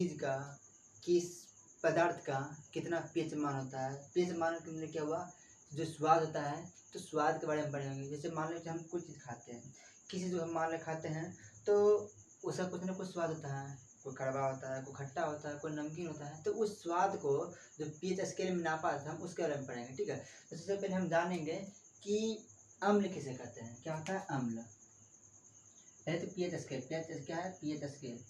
चीज का, किस पदार्थ का कितना पीएच मान होता है। पीएच मान के मतलब क्या हुआ, जो स्वाद होता है, तो स्वाद के बारे में पढ़ेंगे। जैसे मान लो कि हम कुछ चीज़ खाते हैं, किसी जो हम मान लो खाते हैं, तो उसका कुछ ना कुछ स्वाद होता है, कोई कड़वा होता है, कोई खट्टा होता है, कोई नमकीन होता है। तो उस स्वाद को जो पीएच स्केल में नापा था हम उसके बारे में पढ़ेंगे, ठीक है। तो सबसे पहले हम जानेंगे कि अम्ल किसे कहते हैं, क्या होता है अम्ल। पहले तो पीएच स्केल, पीएच क्या है, पीएच स्केल।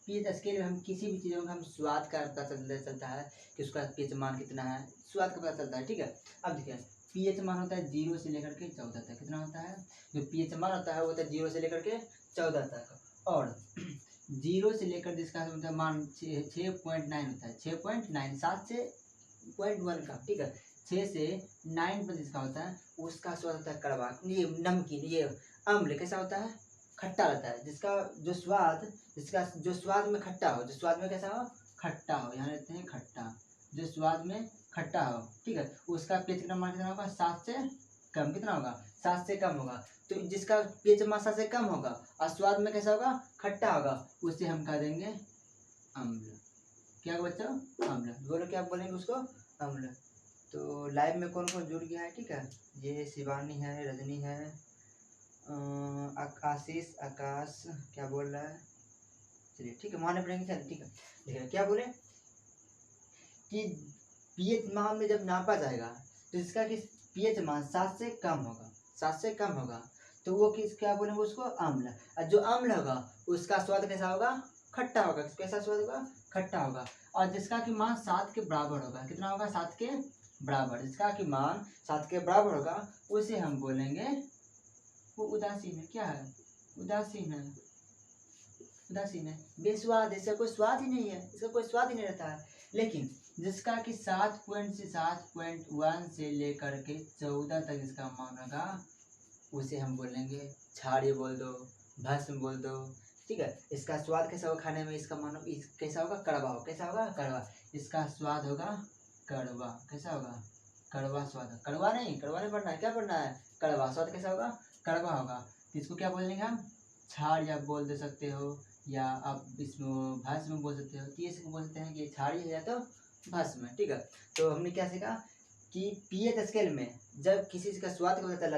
पीएच स्केल में हम किसी भी चीज़ों का हम स्वाद का पता चलता है कि उसका पीएच मान कितना है, स्वाद का पता चलता है, ठीक है। अब देखिए पीएच मान होता है 0 से लेकर के 14 तक। कितना होता है, जो पीएच मान होता है वो होता है 0 से लेकर के 14 तक। और 0 से लेकर जिसका मतलब मान 6.9 होता है, 6.9, 7 से 0.1 का, ठीक है। 6 से 9 पर जिसका होता है उसका स्वाद होता है कड़वा, ये नमकीन, ये अम्ल कैसा होता है, खट्टा रहता है। जिसका जो स्वाद में खट्टा हो, जो स्वाद में कैसा हो, खट्टा हो, यहाँ लेते हैं खट्टा, जो स्वाद में खट्टा हो, ठीक है। उसका पीएच कितना मान कितना होगा, 7 से कम। कितना होगा, 7 से कम होगा। तो जिसका पीएच मान 7 से कम होगा और स्वाद में कैसा होगा, खट्टा होगा, उसे हम कह देंगे अम्ल। क्या बच्चों, अम्ल। बोलो क्या बोलेंगे उसको, अम्ल। तो लाइव में कौन कौन जुड़ गया है, ठीक है। ये शिवानी है, रजनी है, आशीष, आकाश क्या बोल रहा है, चलिए ठीक है, माने पड़ेंगे सर, ठीक है। देखिए क्या बोले कि पीएच मान में जब नापा जाएगा तो इसका कि पीएच मान 7 से कम होगा, 7 से कम होगा, तो वो किस क्या बोलेंगे उसको, अम्ल। और जो अम्ल होगा उसका स्वाद कैसा होगा, खट्टा होगा। कैसा स्वाद होगा, खट्टा होगा। और जिसका कि मान 7 के बराबर होगा, कितना होगा, 7 के बराबर, जिसका कि मान 7 के बराबर होगा उसे हम बोलेंगे, वो उदासीन है। क्या है, उदासीन है, उदासीन है, बेस्वाद है, इसका कोई स्वाद ही नहीं है, इसका कोई स्वाद ही नहीं रहता है। लेकिन जिसका कि 7.1 से लेकर के 14 तक इसका मान होगा उसे हम बोलेंगे क्षारीय बोल दो, भस्म बोल दो, ठीक है। इसका स्वाद कैसा होगा खाने में, इसका मान कैसा होगा, कड़वा हो, कैसा होगा, कड़वा। इसका स्वाद होगा कड़वा, कैसा होगा, कड़वा स्वाद, कड़वा नहीं पढ़ना है, क्या पढ़ना है, कड़वा स्वाद कैसा होगा, कड़वा होगा। तो इसको क्या बोलेंगे हम, क्षार या बोल दे सकते हो, या आप इसमें भस्म में बोल सकते हो। तो ये बोल सकते हैं कि क्षारीय है या तो भस्म है, ठीक है। तो हमने क्या सीखा कि पीएच स्केल में जब किसी का स्वाद का पता चला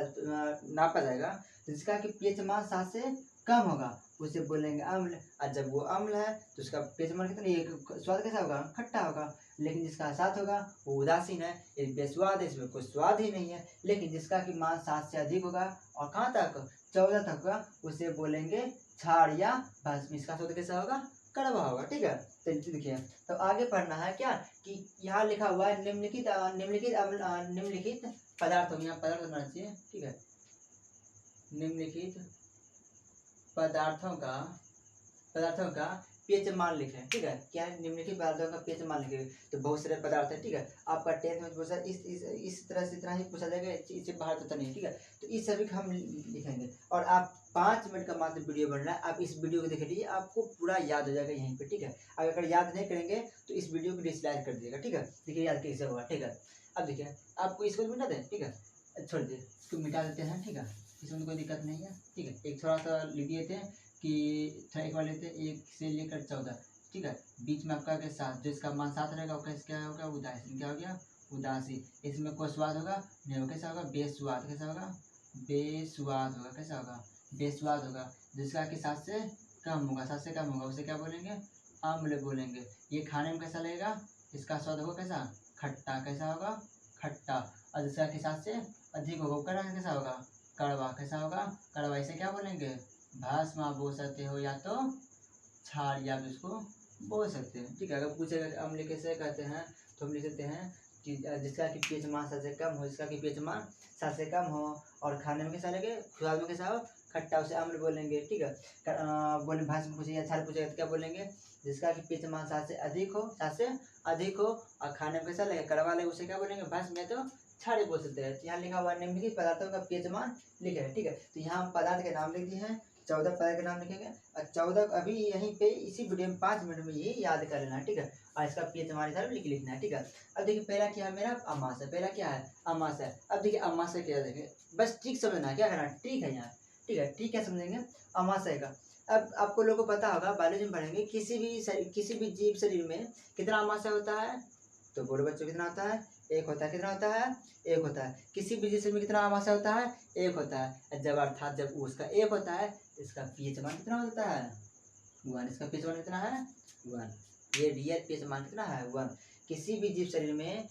नापा जाएगा तो जिसका कि पीएच मान 7 से कम होगा उसे बोलेंगे अम्ल। और जब वो अम्ल है तो उसका पीएच मान कितना, स्वाद कैसा होगा, खट्टा होगा। लेकिन जिसका 7 होगा वो उदासीन है, ये बेस्वाद है, इसमें कोई स्वाद ही नहीं है। लेकिन जिसका कि मान 7 से अधिक होगा और कहाँ तक, 14 तक होगा, उसे बोलेंगे क्षार या भस्म। इसका स्वाद कैसा होगा, कड़वा होगा, ठीक है। तो देखिए तो आगे पढ़ना है क्या कि यहाँ लिखा हुआ है निम्नलिखित निम्नलिखित पदार्थों, यहाँ पदार्थ होना चाहिए, ठीक है। निम्नलिखित पदार्थों का पीएच मान लिखें, ठीक है। क्या है, निम्नलिखित पदार्थों का पीएच मान लिखें। तो बहुत सारे पदार्थ है, ठीक है। आपका 10th में पूछा इस तरह से इतना ही पूछा जाएगा, इससे बाहर तो नहीं, ठीक है। तो इस सभी का हम लिखेंगे और आप 5 मिनट का मात्र वीडियो बन रहा है, आप इस वीडियो को देख लीजिए, आपको पूरा याद हो जाएगा यहीं पे, ठीक है। अगर याद नहीं करेंगे तो इस वीडियो को डिसलाइक कर दीजिएगा, ठीक है। देखिए याद कैसे होगा, ठीक है। अब देखिए आपको इसको मिटा दें, ठीक है, छोड़ दिए, इसको मिटा देते हैं, ठीक है। इसमें कोई दिक्कत नहीं है, ठीक है। एक थोड़ा सा लिख दिए थे कि एक बार लेते 1 से लेकर 14, ठीक है। बीच में आपका के 7, जो इसका मान 7 रहेगा वो कैसे क्या होगा, उदासीन। क्या हो गया, उदासीन। इसमें कोई स्वाद होगा नहीं होगा, कैसा होगा, बेस्वाद। कैसा होगा, बेस्वाद होगा, कैसा होगा, बेस्वाद होगा। जिसका कि 7 से कम होगा, 7 से कम होगा, उसे क्या बोलेंगे, अम्ल बोलेंगे। ये खाने में कैसा लगेगा, इसका स्वाद होगा कैसा, खट्टा। कैसा होगा, खट्टा। और जिसका कि 7 से अधिक होगा वो कैसा होगा, कड़वा। कैसा होगा, कड़वा। इसे क्या बोलेंगे, भस्म आप बोल सकते हो या तो क्षार या उसको बोल सकते हैं, ठीक है। अगर पूछेगा अम्ल कैसे कहते हैं तो हम लिख सकते हैं कि जिसका कि पीएच मान 7 से कम हो, जिसका कि पीएच मान 7 से कम हो और खाने में कैसा लगे, स्वाद में कैसा हो, खट्टा, उसे अम्ल बोलेंगे, ठीक है। बोले भस्म पूछे या क्षार पूछेगा तो क्या बोलेंगे, जिसका कि पीएच मान 7 से अधिक हो, 7 से अधिक हो और खाने में कैसा लगे, कड़वा लगे, उसे क्या बोलेंगे, भस्म या तो क्षार बोल सकते हैं। यहाँ लिखा हुआ निम्नलिखित पदार्थों का पीएच मान लिखे हैं, ठीक है। तो यहाँ हम पदार्थ के नाम लिख दिए हैं, 14 पदार्थ के नाम लिखेंगे और 14 अभी यहीं पे इसी वीडियो में 5 मिनट में ये याद कर लेना है, ठीक है। और इसका पीएच हमारे साथ लिखना है, ठीक है। अब देखिए पहला क्या है मेरा, अमाशय। पहला क्या है, अमाशय। अब देखिए अमाशय क्या, देखें बस ट्रिक समझना है, क्या करना है, ट्रिक है यहाँ, ठीक है। ट्रिक क्या समझेंगे अमाशय का। अब आपको लोगों को पता होगा, बायोलॉजी में पढ़ेंगे, किसी भी जीव शरीर में कितना अमाशय होता है, तो बोलो बच्चों कितना होता है, एक होता है। कितना होता है, एक होता है। किसी भी जीव शरीर में कितना अमाशय होता है, एक होता है। जब अर्थात जब उसका एक होता है, इसका पीएच मान कितना होता है, 1। इसका पीएच मान कितना है, 1। ये रियल पीएच मान कितना है, 1। किसी भी जीव शरीर में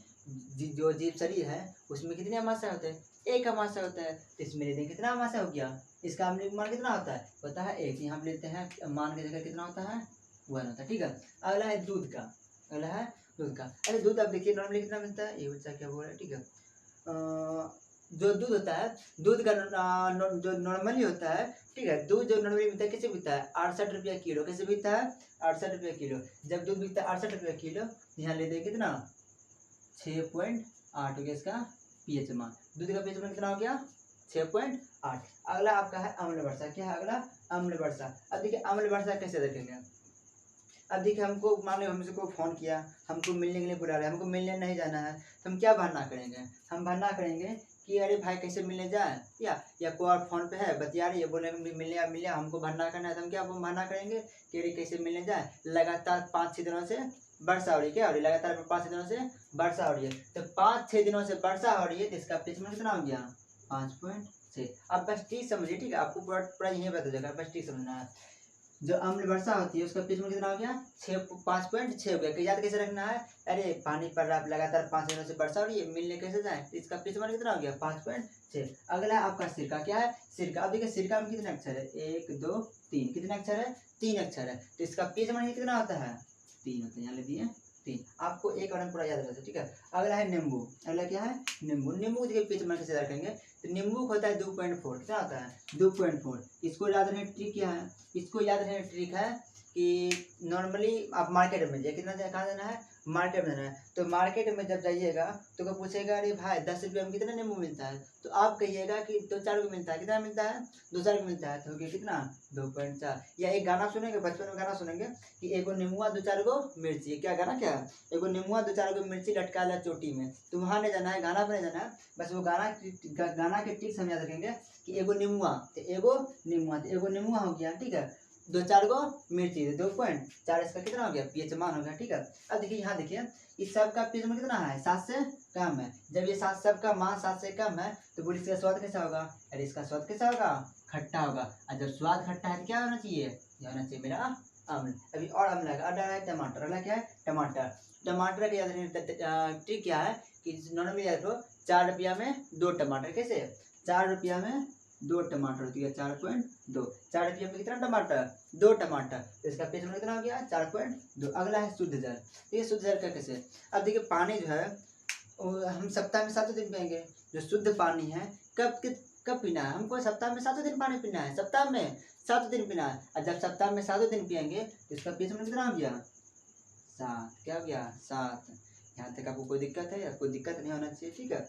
जो जीव शरीर है उसमें कितने अमाशय होते हैं, एक अमाशय होता है। तो इसमें लेते हैं कितना अमाशय हो गया, इसका अम्लीय मान कितना होता है 1। यहाँ लेते हैं मान की जगह कितना होता है, 1 होता है। ठीक है, अगला है दूध का। अगला है दूध का। अरे दूध आप देखिए नॉर्मली कितना मिलता है, ये बच्चा क्या बोल रहा है। ठीक है, जो दूध होता है, दूध का जो नॉर्मली होता है, ठीक है, दूध जो नॉर्मली मिलता है, कैसे बिकता है, 68 रुपया किलो। कैसे बिकता है, 68 रुपया किलो। जब दूध बिकता है 68 रुपया किलो, यहाँ लेते हैं कितना, 6.8 हो गया इसका पीएच मान। दूध का पीएच मान कितना हो गया, 6.8। अगला आपका है अम्ल वर्षा। क्या है अगला, अम्ल वर्षा। अब देखिए अम्ल वर्षा कैसे देखेंगे। अब देखिए हमको मान लो हमसे कोई फोन किया, हमको मिलने के लिए बुला रहा है, हमको मिलने नहीं जाना है, तो हम क्या बहाना करेंगे, हम बहाना करेंगे कि अरे भाई कैसे मिलने जाए, या कोई और फोन पे है बतिया रही है, बोले मिलने हमको बहाना करना है, तो हम क्या बहाना करेंगे कि अरे कैसे मिलने जाए, लगातार 5-6 दिनों से वर्षा हो रही है। क्या हो रही है, लगातार 5-6 दिनों से वर्षा हो रही है। तो 5-6 दिनों से वर्षा हो रही है, तो इसका पीएच मान कितना हो गया, 5.6। अब बस ठीक समझिए, ठीक है, आपको पूरा यही बता जाएगा, बस ठीक समझना है। जो अम्ल वर्षा होती है उसका पीएच मान कितना हो गया, 5.6 हो गया। याद कैसे रखना है, अरे पानी पड़ रहा है, लगातार 5 दिनों से वर्षा हो रही है, मिलने कैसे जाए, तो इसका पीएच मान कितना हो गया, 5.6। अगला है आपका सिरका। क्या है, सिरका। अब देखिए सिरका में कितने अक्षर है, 1 2 3, कितने अक्षर है, 3 अक्षर है। तो इसका पीएच मान कितना होता है, 3 होता है। यहाँ ले दिए 3, आपको एक और पूरा याद रखना। ठीक है, अगला है नींबू। अगला क्या है, नींबू। नींबू देखिए पीएच मान कैसे रखेंगे, तो नींबू होता है 2.4। क्या होता है, 2.4। इसको याद रखने की ट्रिक क्या है, इसको याद रखने की ट्रिक है कि नॉर्मली आप मार्केट में जाइए, कितना कहाँ जाना है, मार्केट में जाना है। तो मार्केट में जब जाइएगा तो कोई पूछेगा अरे भाई 10 रुपये में कितना नींबू मिलता है, तो आप कहिएगा कि 2-4 को मिलता है। कितना मिलता है, 2-4 को मिलता है। तो कितना, 2.4। या एक गाना सुनेंगे, बचपन में गाना सुनेंगे कि एगो नींबुआ 2-4 को मिर्ची। क्या गाना, क्या, एगो नींबुआ 2-4 को मिर्ची लटका ला चोटी में। तो वहाँ नहीं जाना है, गाना पर नहीं जाना है, बस वो गाना के ट्रिक्स हम याद रखेंगे कि एगो नींबुआ, तो एगो नींबुआ हो गया। ठीक है, 2-4 को मिर्ची, 2.4 इसका कितना हो गया, पीएच मान हो गया। ठीक है, अब देखिए यहाँ देखिए इस सब का पीएच मान कितना है, 7 से कम है। जब ये 7 सबका मान 7 से कम है, तो बोलिए इसका स्वाद कैसा होगा, अरे इसका स्वाद कैसा होगा, खट्टा होगा। और जब स्वाद खट्टा है तो क्या होना चाहिए, ये होना चाहिए मेरा अम्ल। अभी और अम्ल है, अगला है टमाटर। अगला क्या है, टमाटर। टमाटर का याद ट्रिक क्या है कि नॉर्मली याद रखो, 4 रुपया में 2 टमाटर। कैसे, 4 रुपया में 2 टमाटर होती है, 4.2। 4 रुपये में कितना टमाटर, 2 टमाटर। तो इसका पीएच मान कितना हो गया, 4.2। अगला है शुद्ध जल। ये शुद्ध जल का कैसे, अब देखिए पानी जो है हम सप्ताह में 7 दिन पियेंगे। जो शुद्ध पानी है कब पीना है, हमको सप्ताह में 7 दिन पानी पीना है, सप्ताह में 7 दिन पीना है। और जब सप्ताह में 7 दिन पियेंगे तो इसका पीएच मान कितना हो गया, 7। क्या हो गया, 7। यहाँ तक आपको कोई दिक्कत है, या कोई दिक्कत नहीं होना चाहिए। ठीक है,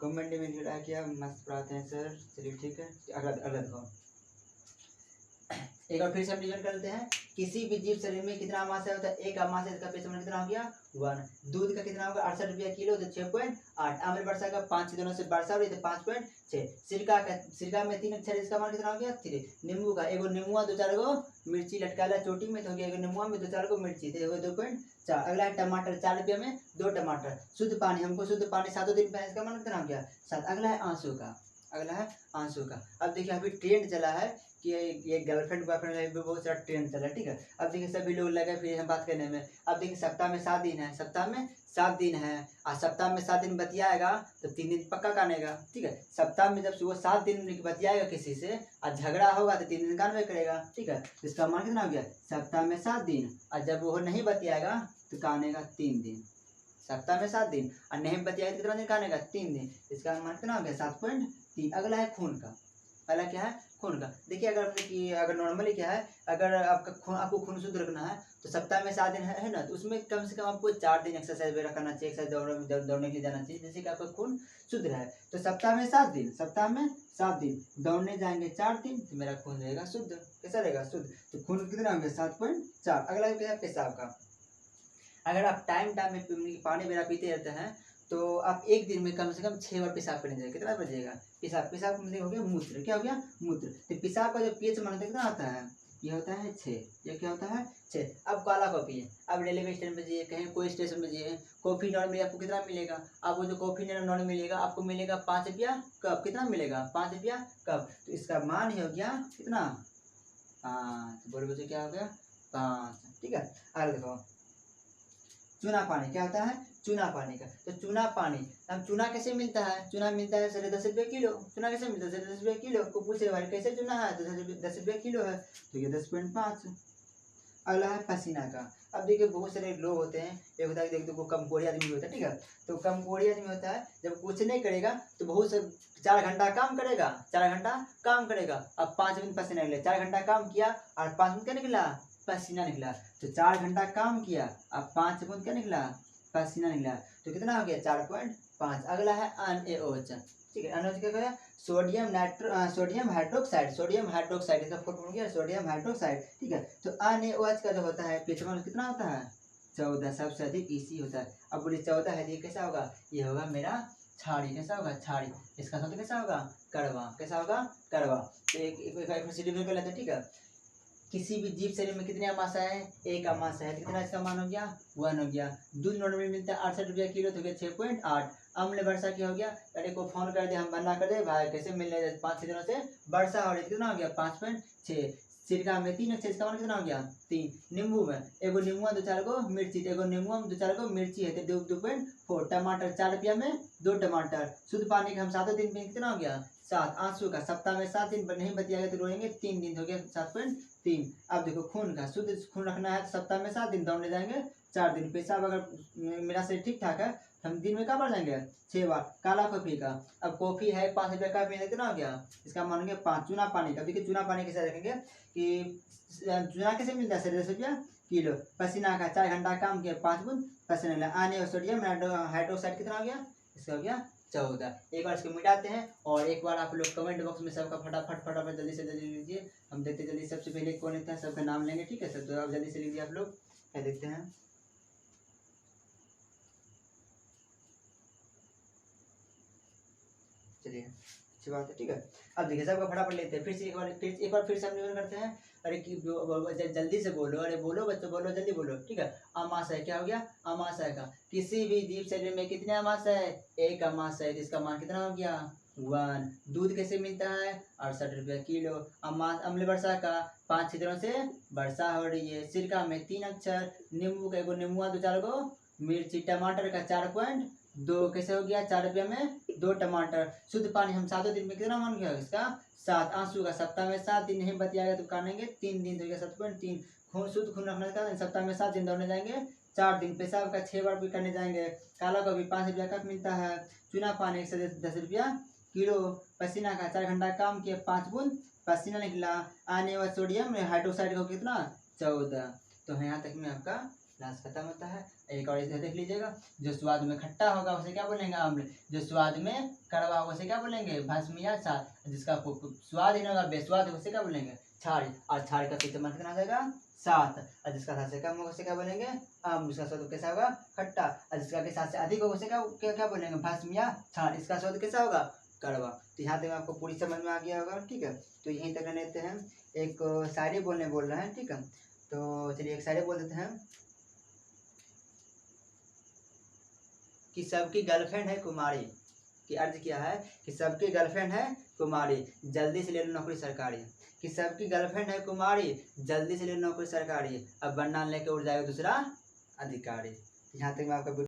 कमेंट में लिखा किया मस्त पढ़ाते हैं सर, चलिए ठीक है। अलग हो, एक बार फिर से हम रिवीजन कर लेते हैं। किसी भी जीव शरीर में कितना अमाशय होता है, एक अमाशय। इसका पीएच मान कितना हो गया, 1। दूध का कितना होगा, 68 रुपया किलो, तो 6.8। अम्ल वर्षा का 5 दिनों से वर्षा हो रही है, 5.6। सिरका में 3 अक्षर, इसका मान कितना हो गया, 3। नींबू का, एगो नींबुआ 2-4 को मिर्ची लटका ला चोटी में, तो हो गया एगो नींबुआ में 2-4 को मिर्ची, तो 2.4। अगला है टमाटर। 4 रुपये में 2 टमाटर। शुद्ध पानी, हमको शुद्ध पानी 7 दिन पे, इसका मान कितना हो गया, 7। अगला है आंसू का। अगला है आंसू का। अब देखिए अभी ट्रेंड चला है कि ये गर्लफ्रेंड बॉयफ्रेंड लाइफ में बहुत सारा ट्रेंड चला है। ठीक है, अब देखिए सभी लोग लगे फिर हम बात करने में। अब देखिए सप्ताह में 7 दिन है, सप्ताह में 7 दिन है, और सप्ताह में 7 दिन बतियाएगा तो 3 दिन पक्का कानेगा। ठीक है, सप्ताह में जब वो 7 दिन बतियाएगा किसी से और झगड़ा होगा तो 3 दिन कानवे करेगा। ठीक है, तो इसका मान कितना हो गया, सप्ताह में 7 दिन, और जब वो नहीं बतियाएगा तो कानेगा 3 दिन। सप्ताह में 7 दिन और नहीं बतियाएगा तो कितना दिन कानेगा, 3 दिन। इसका मान कितना हो गया, 7.3। अगला है खून का। अगला क्या है, खून का। देखिए अगर नॉर्मली क्या है, अगर आपको खून शुद्ध रखना है तो सप्ताह में 7 दिन है ना, तो उसमें कम से कम आपको 4 दिन एक्सरसाइज वगैरह करना चाहिए, एक्सरसाइज दौड़ने के लिए जाना चाहिए, जिससे कि आपका खून शुद्ध रहे। तो सप्ताह में 7 दिन, सप्ताह में 7 दिन दौड़ने जाएंगे 4 दिन, तो मेरा खून रहेगा शुद्ध। कैसा रहेगा, शुद्ध। तो खून कितना हो गया, 7.4। अगला क्या है, पेशाब का। अगर आप टाइम में पानी वगैरह पीते रहते हैं तो आप एक दिन में कम से कम 6 बार पेशाब करने जाएगा, कितना बचेगा? पेशाब, पेशाब का मतलब हो गया मूत्र, क्या हो गया? मूत्र। तो पेशाब का जो पीएच मान कितना होता है? ये होता है 6। ये क्या होता है? 6। अब काला कॉफी है, अब रेलवे स्टेशन पे जाइए, कहीं कोई स्टेशन पे जाइए, कॉफी नॉन मिले आपको कितना मिलेगा? आपको जो कॉफी नॉन मिलेगा आपको मिलेगा 5 रुपया कप। कितना मिलेगा? 5 रुपया कप। तो इसका मान ही हो गया कितना? 5। बोलो बच्चों क्या हो गया? 5। ठीक है। आगे देखो, चूना पानी क्या होता है? चूना पानी का, तो चूना पानी, हम चूना कैसे मिलता है? चूना मिलता है 10.5 रुपये किलो। चूना कैसे मिलता है? 10.5 रुपये किलो। को पूछे भाई कैसे चूना है? तो 10 रुपये किलो है, तो ये 10.5। अगला है पसीना का। अब देखिए बहुत सारे लोग होते हैं, एक होता है देखो कमकोड़ी आदमी होता है, ठीक है। तो कमकोड़ी आदमी होता है, जब कुछ नहीं करेगा तो बहुत से 4 घंटा काम करेगा, 4 घंटा काम करेगा, अब 5 मिनट पसीना निकले। 4 घंटा काम किया और 5 मिनट क्या निकला? पसीना निकला। तो 4 घंटा काम किया, अब 5 मिनट क्या निकला? पसीना निकला। तो कितना हो गया? 4.5। अगला है NaOH, ठीक है। NaOH क्या कहा? सोडियम हाइड्रोक्साइड, सोडियम हाइड्रोक्साइड, इसका फुल फॉर्म क्या है? सोडियम हाइड्रोक्साइड, ठीक है। तो NaOH का जो होता है पीएच मान कितना होता है? 14। सबसे अधिक इसी होता है। अब बोलिए 14 है, ये कैसा होगा? ये होगा मेरा क्षारी। कैसा होगा? क्षारी। इसका शब्द कैसा होगा? कड़वा। कैसा होगा? कड़वा। तो एक सीढ़ी कर लेते हैं, ठीक है। किसी भी जीव शरीर में कितनी अमाशय है? 1 अमाशय है, तो कितना इसका मान हो गया? 1 हो गया। दूध नॉर्मली मिलता है 68 रुपया किलो, तो 6.8। अम्ल वर्षा क्या हो गया? अरे को फोन कर दे, हम बनना कर दे भाई, कैसे मिलने 5-6 दिनों से वर्षा हो रही है, कितना हो गया? 5.6। सिरका में 3 अक्षर, इसका मान कितना हो गया? 3। नींबू में एगो नींबू 2-4 गो मिर्ची, एगो नींबू में 2-4 गो मिर्ची है, तो 2.4। टमाटर 4 रुपया में 2 टमाटर। शुद्ध पानी का हम 7 दिन में कितना हो गया? 7। आंसू का सप्ताह में 7 दिन नहीं बतियाएगा तो रोएंगे 3 दिन, हो गया 7.3। अब देखो खून का, शुद्ध खून रखना है तो सप्ताह में 7 दिन, दौड़ने जाएंगे 4 दिन। पेशाब अगर मेरा शरीर ठीक ठाक है, हम दिन में कब बढ़ जाएंगे? 6 बार। काला कॉफी का, अब कॉफी है 5 रुपया कप में, कितना हो गया? इसका मानेंगे 5। चूना पानी का, देखिए चूना पानी कैसे रखेंगे कि चूना कैसे मिलता है? 10 रुपया किलो। पसीना का 4 घंटा काम किया, 5 बूंद पसीना मिला। आने और सोडियम हाइड्रोक्साइड कितना हो गया? इसका हो गया 14। एक बार इसको मिटाते हैं, और एक बार आप लोग कमेंट बॉक्स में सबका फटाफट फटाफट जल्दी से जल्दी लीजिए। हम देखते जल्दी सबसे पहले कौन लेते हैं, सबका नाम लेंगे, ठीक है सर। तो आप जल्दी से लीजिए आप लोग, क्या देखते हैं। चलिए अच्छी बात है, ठीक है। अब देखिए सबका फटाफट लेते हैं, फिर से एक बार फिर से हम निवेदन करते हैं। अरे कि जल्दी से बोलो, अरे बोलो बच्चों, बोलो जल्दी बोलो, ठीक है। अमाशय क्या हो गया? अमाशय का, किसी भी जीव शरीर में कितने अमाशय है? 1 अमाशय। इसका मान कितना हो गया? 1। दूध कैसे मिलता है? 68 रुपया किलो। अम्ल वर्षा का, 5-6 दिनों से वर्षा हो रही है। सिरका में 3 अक्षर, नींबू का एगो नींबू 2-4 गो मिर्ची, टमाटर का 4.2। कैसे हो गया? 4 रुपया में 2 टमाटर। शुद्ध पानी हम 7 दिन में कितना मान गया इसका? 7। आंसू का सप्ताह में 7 दिन नहीं बतियाएगा तो काटेंगे 3 दिन, तो 7.3। खून, शुद्ध खून रखने का सप्ताह में 7 दिन, दौड़ने जाएंगे 4 दिन। पेशाब का 6 बार भी करने जाएंगे। काला कॉफी 5 रुपया कप मिलता है। चूना पानी 10 रुपया किलो। पसीना का 4 घंटा काम किया, 5 बूंद पसीना निकला। आने वाला सोडियम हाइड्रोक्साइड का कितना? 14। तो यहाँ तक में आपका क्लास खत्म होता है। एक और इसे देख लीजिएगा, जो स्वाद में खट्टा होगा उसे क्या बोलेंगे? अम्ल। जो स्वाद में कड़वा होगा उसे क्या बोलेंगे? भस्म या क्षार। जिसका स्वाद ही नहीं होगा, बेस्वाद होगा, उसे क्या बोलेंगे? क्षार। और क्षार का पीछे कितना आ जाएगा? 7। और जिसका 7 से कम होगा उसे क्या बोलेंगे? अम्ल। जिसका स्वाद कैसा होगा? खट्टा। और जिसका 7 से अधिक होगा उसे क्या बोलेंगे? भस्म या क्षार। इसका स्वाद कैसा होगा? कड़वा। तो यहाँ तक आपको पूरी समझ में आ गया होगा, ठीक है। तो यहीं तक लेते हैं, एक शायरी बोल रहे हैं, ठीक है। तो चलिए एक शायरी बोल देते हैं कि सबकी गर्लफ्रेंड है कुमारी। कि अर्ज क्या है कि सबकी गर्लफ्रेंड है कुमारी, जल्दी से ले लो नौकरी सरकारी। कि सबकी गर्लफ्रेंड है कुमारी, जल्दी से ले लो नौकरी सरकारी, अब वरना लेके उड़ जाएगा दूसरा अधिकारी। यहाँ तक मैं आपका